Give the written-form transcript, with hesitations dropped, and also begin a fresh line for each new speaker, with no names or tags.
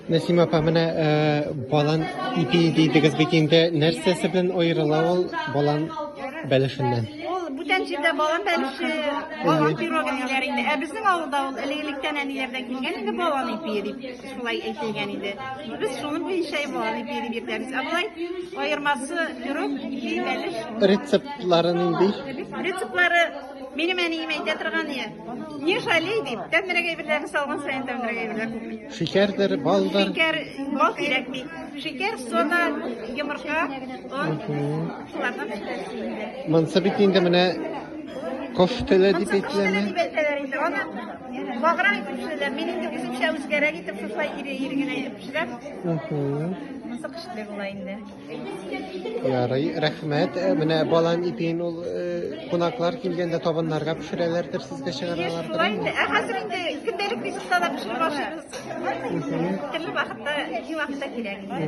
Nesim apa mana balan ipi deydiğiniz bekinde nersesi bilen ayrıla ol balan belişinden.
Ol бүтән җирдә балан бәлеше, балан пирогын иләр инде. Ә безнең авылда ул элегелектән әниләрдән килгән инде балан ипи дип шулай әйтелгән иде. Без шуның буенча балан ипи дип йөртәбез. Ә болай аермасы пирог, ипи бәлеш.
Рецептларын инде.
Рецептлары минем әнием әйтә торган ие. Не жалей дип, тәмрәгә әйберләрне салган саен тәмрәгә әйберләр күпми.
Şekerdir, baldır.
Шикәр, бал кирәкми. Шикәр, сода, йомырка, он. Шулардан пешерәсе инде.
Mansa bittiğinde mana koftele dip etleme.
Багран итеп пешерәләр. Мин инде үземчә үзгәрәк итеп шулай ире генә итеп пешерәм. Монысы кышлый була инде.
Ярый, рәхмәт. Менә балан ипин ул кунакlar килгәндә табыннарга пешерәләрдер, сезгә чыгаралар.
Шулай инде. Ә хәзер инде көндәлек ризыкта да пешереп башыбыз. Төрле вакытта, җи вакытта кирәк инде.